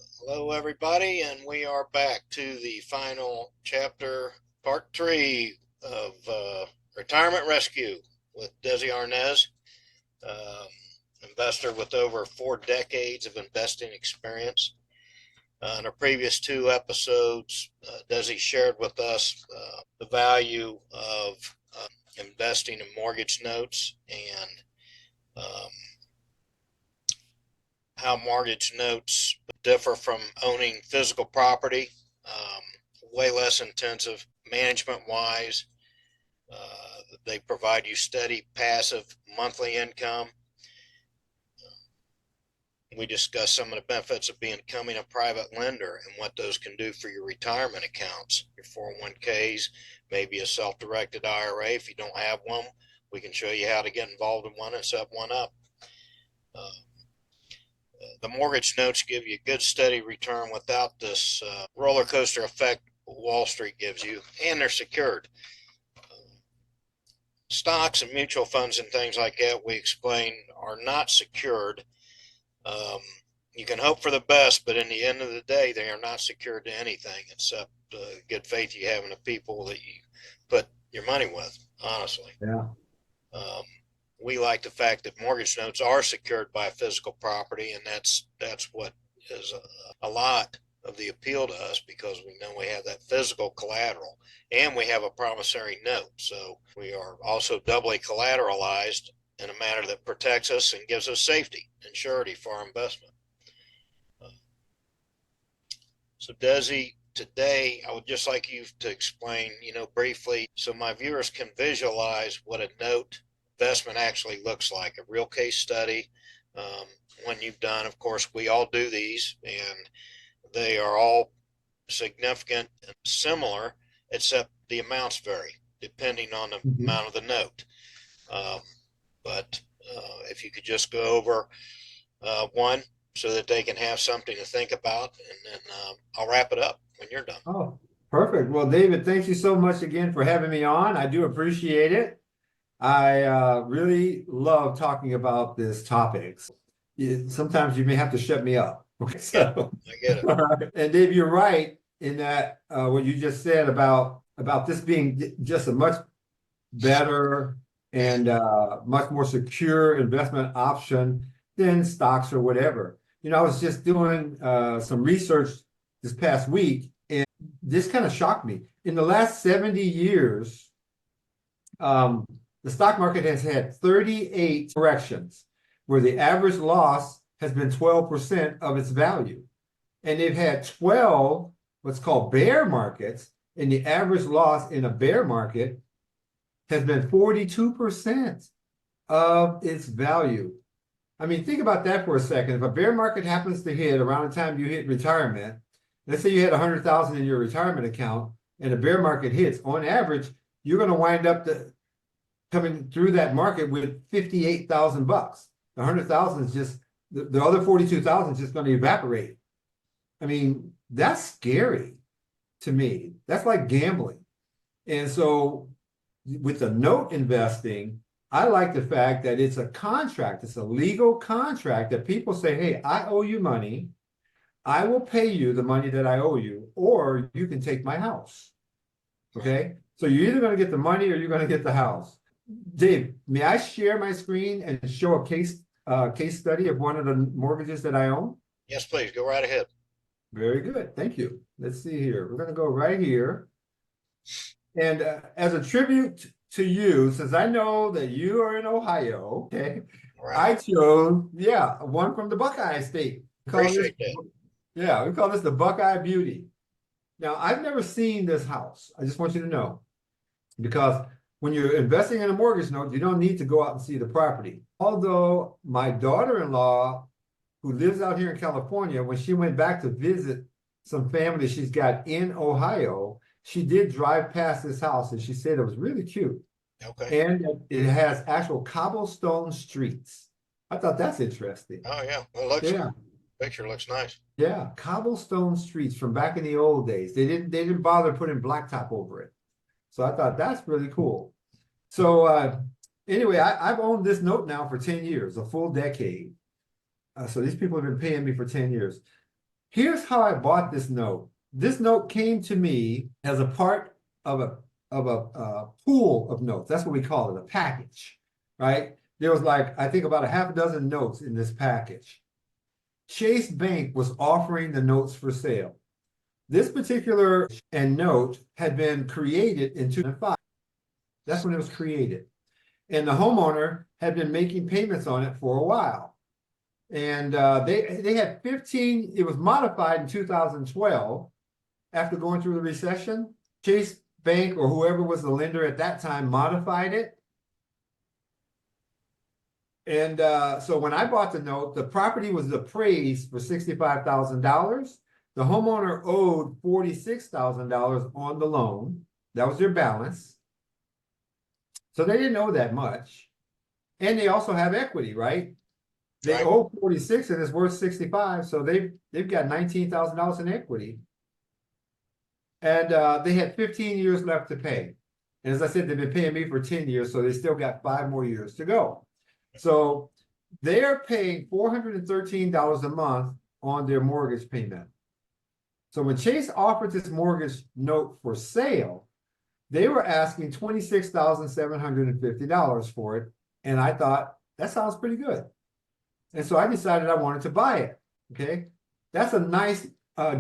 Hello, everybody, and we are back to the final chapter, part three of Retirement Rescue with Desi Arnaz, um, investor with over 4 decades of investing experience. In our previous two episodes, Desi shared with us the value of investing in mortgage notes and um, how mortgage notes differ from owning physical property, um, way less intensive management wise. They provide you steady, passive monthly income. We discussed some of the benefits of becoming a private lender and what those can do for your retirement accounts, your 401ks, maybe a self directed IRA. If you don't have one, we can show you how to get involved in one and set one up. Uh, the mortgage notes give you a good steady return without this roller coaster effect Wall Street gives you, and they're secured. Stocks and mutual funds and things like that, we explain, are not secured. Um, you can hope for the best, but in the end of the day, they are not secured to anything except good faith you have in the people that you put your money with, honestly. Yeah. Um, we like the fact that mortgage notes are secured by physical property, and that's what is a lot of the appeal to us because we know we have that physical collateral and we have a promissory note. So we are also doubly collateralized in a manner that protects us and gives us safety and surety for our investment. So Desi, today I would just like you to explain, briefly so my viewers can visualize what a note investment actually looks like, a real case study. Um, when you've done, of course, we all do these and they are all significant and similar, except the amounts vary depending on the Mhm. amount of the note. Um, but if you could just go over one so that they can have something to think about, and then I'll wrap it up when you're done. Oh, perfect. Well, David, thank you so much again for having me on. I do appreciate it. I really love talking about this topic. Sometimes you may have to shut me up. Okay, Yeah, so I get it. and Dave, you're right in that what you just said about this being just a much better and much more secure investment option than stocks or whatever. I was just doing some research this past week, and this kind of shocked me. In the last 70 years, um, the stock market has had 38 corrections where the average loss has been 12% of its value. And they've had 12 what's called bear markets, and the average loss in a bear market has been 42% of its value. I mean, think about that for a second. If a bear market happens to hit around the time you hit retirement, let's say you had 100,000 in your retirement account and a bear market hits, on average, you're going to wind up coming through that market with 58,000 bucks. The 100,000 is just the other 42,000 is just going to evaporate. I mean, that's scary to me. That's like gambling. And so with the note investing, I like the fact that it's a contract, it's a legal contract that people say, hey, I owe you money. I will pay you the money that I owe you, or you can take my house. Right. Okay. So you're either going to get the money or you're going to get the house. Dave, may I share my screen and show a case study of one of the mortgages that I own? Yes, please go right ahead. Very good. Thank you. Let's see here. We're going to go right here. And as a tribute to you, since I know that you are in Ohio, okay, Right. I chose, yeah, one from the Buckeye State. We call this, Appreciate that. yeah, we call this the Buckeye Beauty. Now, I've never seen this house. I just want you to know, because when you're investing in a mortgage note, you don't need to go out and see the property. Although my daughter-in-law, who lives out here in California, when she went back to visit some family she's got in Ohio, she did drive past this house and she said it was really cute. Okay. And it has actual cobblestone streets. I thought that's interesting. Oh yeah. Well, looks Yeah, picture looks nice. yeah, cobblestone streets from back in the old days. They didn't bother putting blacktop over it. So I thought that's really cool. So anyway, I've owned this note now for 10 years, a full decade. So these people have been paying me for 10 years. Here's how I bought this note. This note came to me as a part of a pool of notes. That's what we call it, a package, right? There was like, I think about a half a dozen notes in this package. Chase Bank was offering the notes for sale. This particular note had been created in 2005. That's when it was created. And the homeowner had been making payments on it for a while. And they had 15, it was modified in 2012 after going through the recession. Chase Bank or whoever was the lender at that time modified it. And so when I bought the note, the property was appraised for $65,000. The homeowner owed $46,000 on the loan. That was their balance. So they didn't owe that much. And they also have equity, right? They Right. owe 46 and it's worth 65. So they've got $19,000 in equity. And they had 15 years left to pay. And as I said, they've been paying me for 10 years, so they still got 5 more years to go. So they're paying $413 a month on their mortgage payment. So when Chase offered this mortgage note for sale, they were asking $26,750 for it. And I thought, that sounds pretty good. And so I decided I wanted to buy it. Okay. That's a nice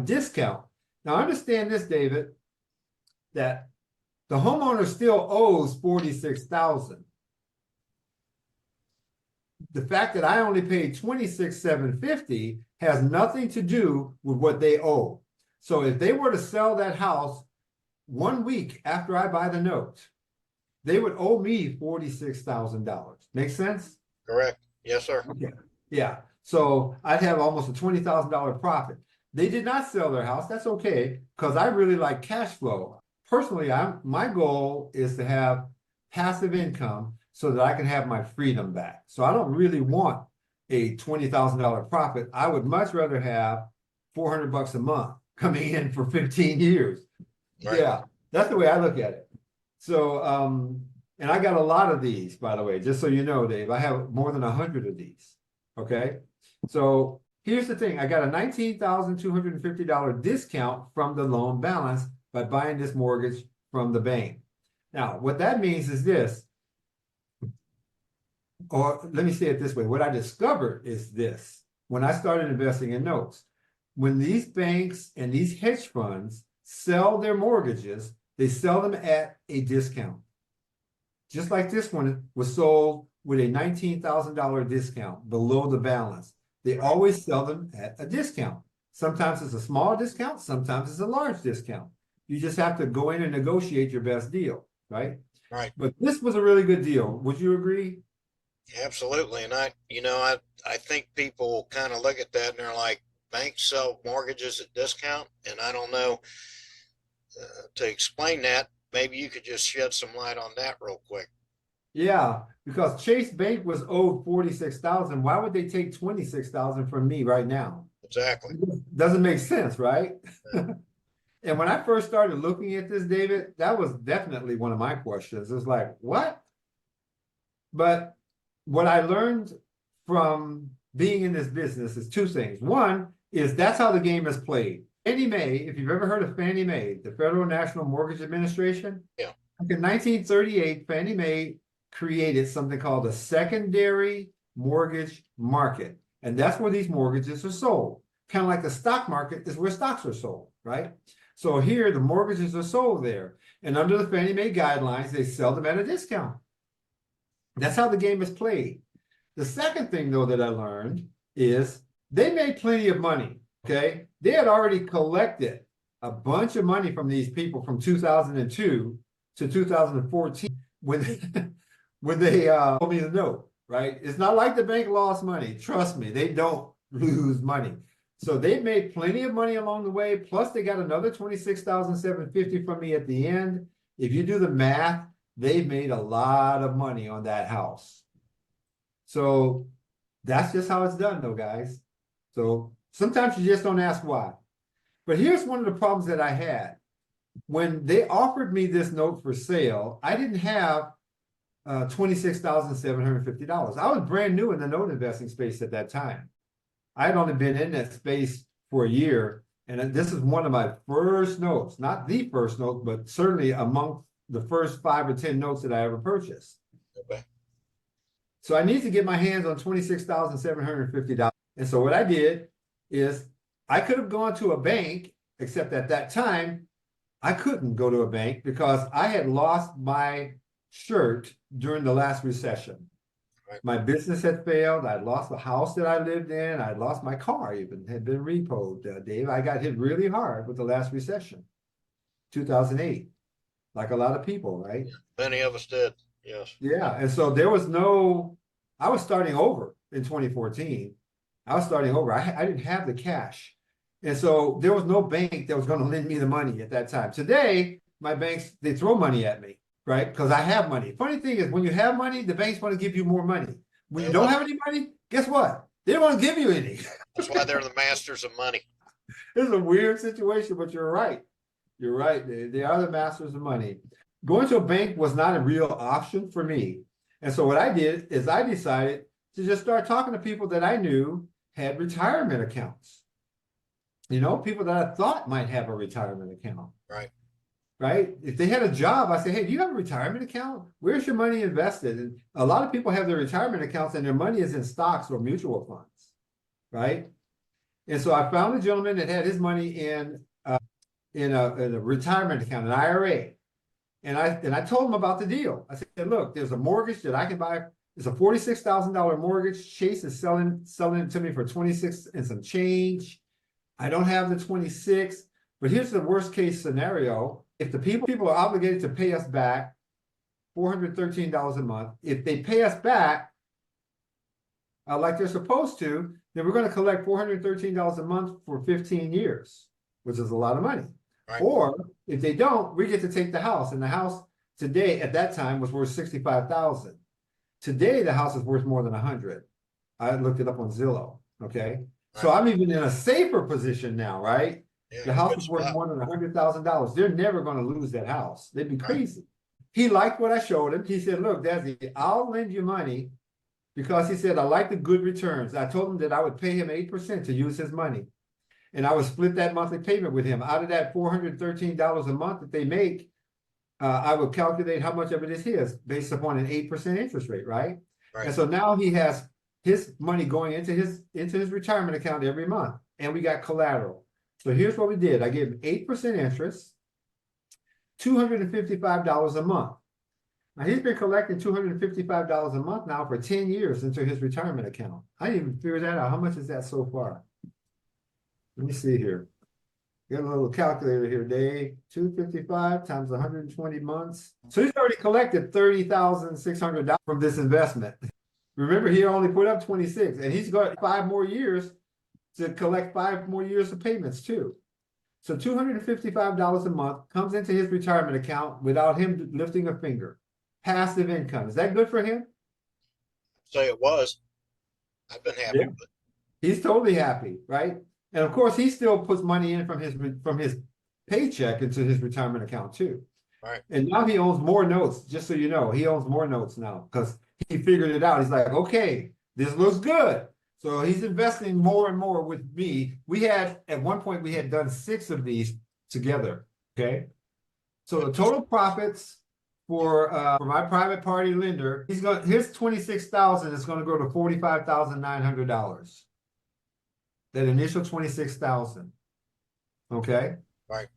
discount. Now understand this, David, that the homeowner still owes $46,000. The fact that I only paid $26,750 has nothing to do with what they owe. So if they were to sell that house 1 week after I buy the note, they would owe me $46,000. Make sense? Correct. Yes, sir. Okay. Yeah. So I'd have almost a $20,000 profit. They did not sell their house. That's okay, because I really like cash flow. Personally, my goal is to have passive income so that I can have my freedom back. So I don't really want a $20,000 profit. I would much rather have $400 a month coming in for 15 years. Right. Yeah, that's the way I look at it. So, and I got a lot of these, by the way, just so you know, Dave. I have more than 100 of these. Okay. So here's the thing. I got a $19,250 discount from the loan balance by buying this mortgage from the bank. Now, what that means is this, or let me say it this way. What I discovered is this, when I started investing in notes, when these banks and these hedge funds sell their mortgages, they sell them at a discount. Just like this one was sold with a $19,000 discount below the balance. They always sell them at a discount. Sometimes it's a small discount, sometimes it's a large discount. You just have to go in and negotiate your best deal, right? Right. But this was a really good deal. Would you agree? Absolutely. And I think people kind of look at that and they're like, banks sell mortgages at discount. And I don't know, to explain that, maybe you could just shed some light on that real quick. Yeah, because Chase Bank was owed $46,000. Why would they take $26,000 from me right now? Exactly. Doesn't make sense, right? And when I first started looking at this, David, that was definitely one of my questions. It was like, what? But what I learned from being in this business is two things. One is that's how the game is played. Fannie Mae, if you've ever heard of Fannie Mae, the Federal National Mortgage Administration. Yeah. In 1938, Fannie Mae created something called a secondary mortgage market. And that's where these mortgages are sold. Kind of like the stock market is where stocks are sold, right? So here the mortgages are sold there. And under the Fannie Mae guidelines, they sell them at a discount. That's how the game is played. The second thing, though, that I learned is they made plenty of money, okay? They had already collected a bunch of money from these people from 2002 to 2014 when they told me the note, right? It's not like the bank lost money. Trust me, they don't lose money. So they made plenty of money along the way. Plus they got another $26,750 from me at the end. If you do the math, they made a lot of money on that house. So that's just how it's done though, guys. So sometimes you just don't ask why. But here's one of the problems that I had. When they offered me this note for sale, I didn't have $26,750. I was brand new in the note investing space at that time. I had only been in that space for a year. And this is one of my first notes, not the first note, but certainly among the first 5 or 10 notes that I ever purchased. Okay. So I need to get my hands on $26,750. And so what I did is I could have gone to a bank, except at that time, I couldn't go to a bank because I had lost my shirt during the last recession. Right. My business had failed. I'd lost the house that I lived in. I'd lost my car, even had been repoed, Dave. I got hit really hard with the last recession, 2008, like a lot of people, right? Many of us did. Yes. Yeah. And so I was starting over in 2014. I was starting over. I didn't have the cash. And so there was no bank that was going to lend me the money at that time. Today, my banks, they throw money at me, right? Because I have money. Funny thing is, when you have money, the banks want to give you more money. When you don't have any money, guess what? They don't want to give you any. That's why they're the masters of money. It's a weird situation, but you're right. You're right. They are the masters of money. Going to a bank was not a real option for me. And so what I did is I decided to just start talking to people that I knew had retirement accounts. You know, people that I thought might have a retirement account. Right. Right. If they had a job, I say, hey, do you have a retirement account? Where's your money invested? And a lot of people have their retirement accounts and their money is in stocks or mutual funds. Right. And so I found a gentleman that had his money in a retirement account, an IRA. And I told him about the deal. I said, look, there's a mortgage that I can buy. It's a $46,000 mortgage. Chase is selling it to me for 26 and some change. I don't have the 26, but here's the worst case scenario. If the people are obligated to pay us back $413 a month, if they pay us back like they're supposed to, then we're going to collect $413 a month for 15 years, which is a lot of money. Right. Or if they don't, we get to take the house. And the house today, at that time, was worth $65,000. Today, the house is worth more than 100. I looked it up on Zillow. Okay. So I'm even in a safer position now, right? Yeah, the house good is worth spot. more than $100,000. They're never going to lose that house. They'd be crazy. He liked what I showed him. He said, look, Desi, I'll lend you money because he said, I like the good returns. I told him that I would pay him 8% to use his money. And I would split that monthly payment with him. Out of that $413 a month that they make, I would calculate how much of it is his based upon an 8% interest rate, right? And so now he has his money going into his retirement account every month, and we got collateral. So here's what we did. I gave him 8% interest, $255 a month. Now he's been collecting $255 a month now for 10 years into his retirement account. I didn't even figure that out. How much is that so far? Let me see here. Got a little calculator here, Dave. 255 times 120 months. So he's already collected $30,600 from this investment. Remember, he only put up 26, and he's got 5 more years to collect 5 more years of payments too. So $255 a month comes into his retirement account without him lifting a finger. Passive income. Is that good for him? Say it was. I've been happy with it. He's totally happy, right? And of course, he still puts money in from his paycheck into his retirement account too. Right. And now he owns more notes. Just so you know, he owns more notes now because he figured it out. He's like, okay, this looks good. So he's investing more and more with me. At one point, we had done 6 of these together. Okay. So the total profits for my private party lender, his 26,000 is going to go to $45,900. That initial 26,000. Okay. Right.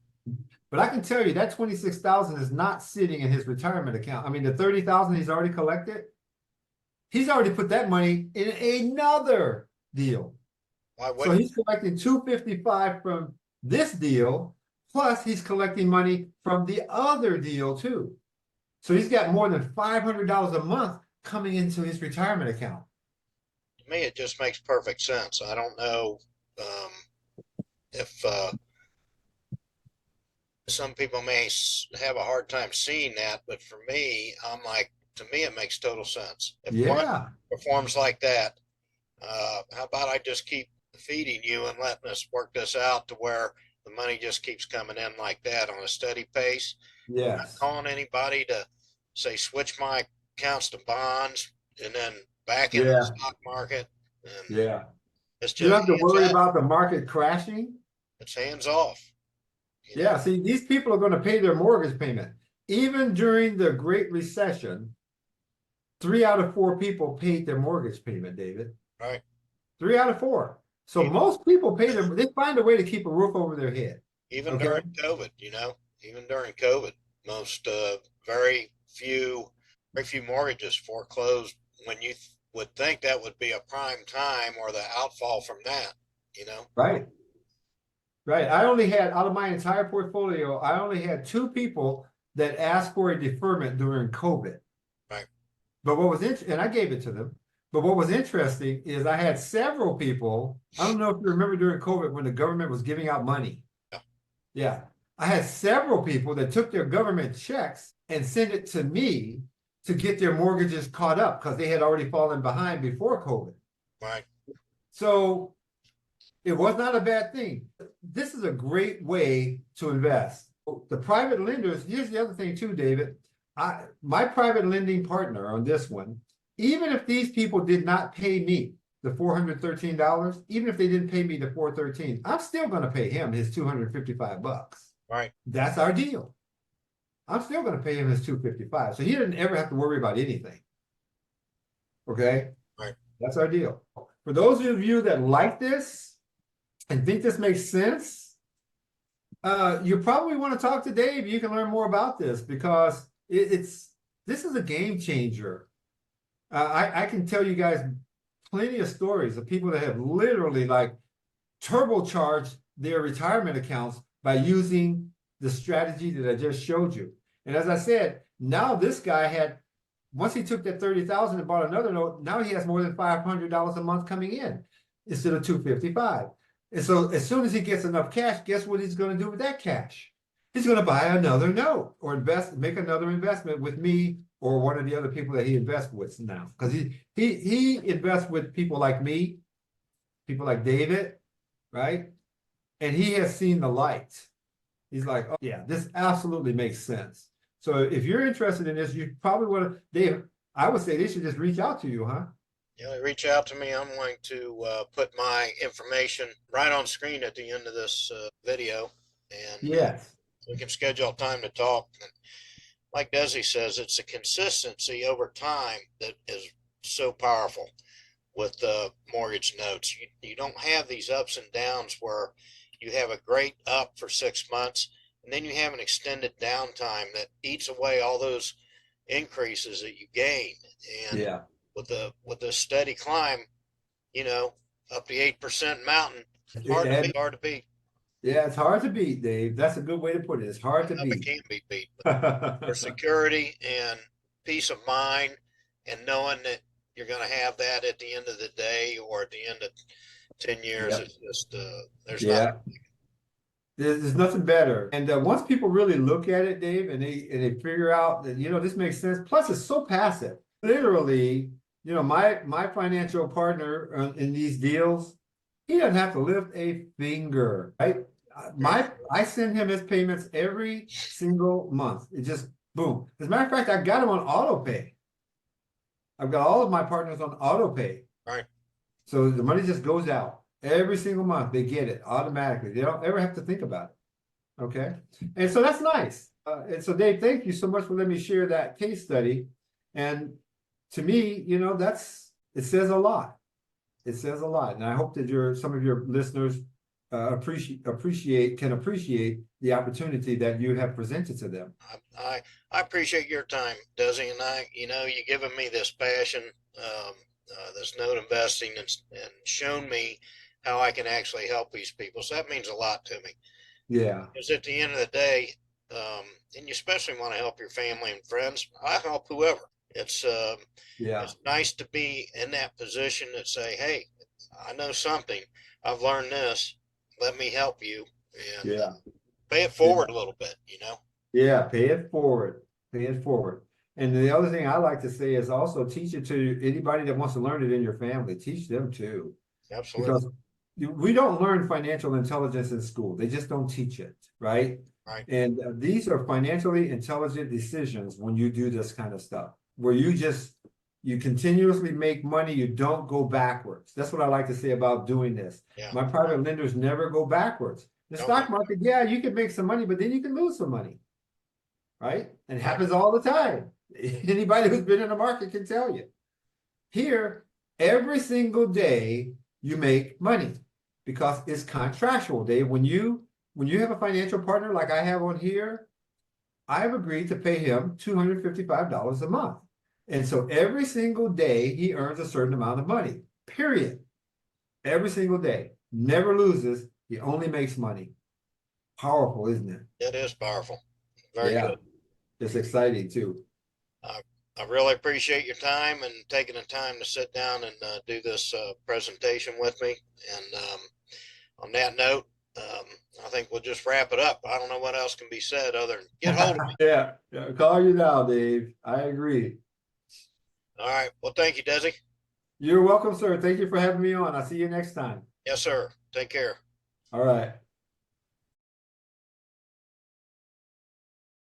But I can tell you that 26,000 is not sitting in his retirement account. I mean, the 30,000 he's already collected, he's already put that money in another deal. So he's collecting 255 from this deal, plus he's collecting money from the other deal too. So he's got more than $500 a month coming into his retirement account. To me, it just makes perfect sense. I don't know if some people may have a hard time seeing that, but for me, to me, it makes total sense. If one performs like that, how about I just keep feeding you and letting us work this out to where the money just keeps coming in like that on a steady pace. Yes. I'm not calling anybody to say switch my accounts to bonds and then back into the stock market. And It's You don't just have to hands worry off. about the market crashing. It's hands off. You know, Yeah, see, these people are going to pay their mortgage payment. Even during the Great Recession, 3 out of 4 people paid their mortgage payment, David. right? 3 out of 4. So Even most people pay them, they find a way to keep a roof over their head. even Okay. during COVID, even during COVID, most very few mortgages foreclosed when you would think that would be a prime time or the outfall from that. You know, Right. Right. I only had, out of my entire portfolio, I only had 2 people that asked for a deferment during COVID. right? But what was and I gave it to them. But what was interesting is I had several people. I don't know if you remember during COVID when the government was giving out money. Yeah. Yeah. I had several people that took their government checks and sent it to me to get their mortgages caught up because they had already fallen behind before COVID. Right. So it was not a bad thing. This is a great way to invest. The private lenders, here's the other thing too, David. My private lending partner on this one, even if these people did not pay me the $413, even if they didn't pay me the $413, I'm still going to pay him his $255. Right. That's our deal. I'm still going to pay him his $255. So he didn't ever have to worry about anything. Okay? Right. That's our deal. For those of you that like this and think this makes sense, you probably want to talk to Dave. You can learn more about this because this is a game changer. I can tell you guys plenty of stories of people that have literally like turbocharged their retirement accounts by using the strategy that I just showed you. And as I said, now this guy had, once he took that 30,000 and bought another note, now he has more than $500 a month coming in instead of 255. And so as soon as he gets enough cash, guess what he's going to do with that cash? He's going to buy another note or make another investment with me or one of the other people that he invests with now. Because he invests with people like me, people like David, right? And he has seen the light. He's like, oh yeah, this absolutely makes sense. So if you're interested in this, you probably want to, Dave, I would say they should just reach out to you, huh? Reach out to me. I'm going to put my information right on screen at the end of this video, and Yes. we can schedule time to talk. And like Desi says, it's a consistency over time that is so powerful with mortgage notes. You don't have these ups and downs where you have a great up for 6 months and then you have an extended downtime that eats away all those increases that you gain. And Yeah. with the steady climb, up the 8% mountain, it's hard to beat. Yeah, it's hard to beat, Dave. That's a good way to put it. It's hard to It beat. can't be beat. For security and peace of mind and knowing that you're going to have that at the end of the day or at the end of 10 years, Yep. it's just, there's Yeah. nothing. There's nothing better. And once people really look at it, Dave, and they figure out that, this makes sense. Plus, it's so passive. Literally, my financial partner in these deals, he doesn't have to lift a finger, right? I send him his payments every single month. It just boom. As a matter of fact, I got him on auto pay. I've got all of my partners on auto pay. Right. So the money just goes out every single month. They get it automatically. They don't ever have to think about it. Okay. And so that's nice. And so Dave, thank you so much for letting me share that case study. And to me, it says a lot. It says a lot. And I hope that some of your listeners can appreciate the opportunity that you have presented to them. I appreciate your time, Desi, and you giving me this passion, this note investing, and shown me how I can actually help these people. So that means a lot to me. Yeah. Because at the end of the day, and you especially want to help your family and friends, I help whoever. It's nice to be in that position that say, hey, I know something. I've learned this. Let me help you. And pay it forward a little bit, Yeah, pay it forward. Pay it forward. And the other thing I like to say is also teach it to anybody that wants to learn it in your family. Teach them too. Absolutely. Because we don't learn financial intelligence in school. They just don't teach it, right? Right. And these are financially intelligent decisions when you do this kind of stuff, where you just You continuously make money, you don't go backwards. That's what I like to say about doing this. Yeah. My private lenders never go backwards. The stock market, yeah, you can make some money, but then you can lose some money. Right? And it happens all the time. Anybody who's been in the market can tell you. Here, every single day you make money because it's contractual. Dave, when you have a financial partner like I have on here, I have agreed to pay him $255 a month. And so every single day he earns a certain amount of money, period. Every single day, never loses. He only makes money. Powerful, isn't it? It is powerful. Very good. It's exciting too. I really appreciate your time and taking the time to sit down and do this presentation with me. And on that note, I think we'll just wrap it up. I don't know what else can be said other than get hold of me. Yeah, call you now, Dave. I agree. All right. Well, thank you, Desi. You're welcome, sir. Thank you for having me on. I'll see you next time. Yes, sir. Take care. All right.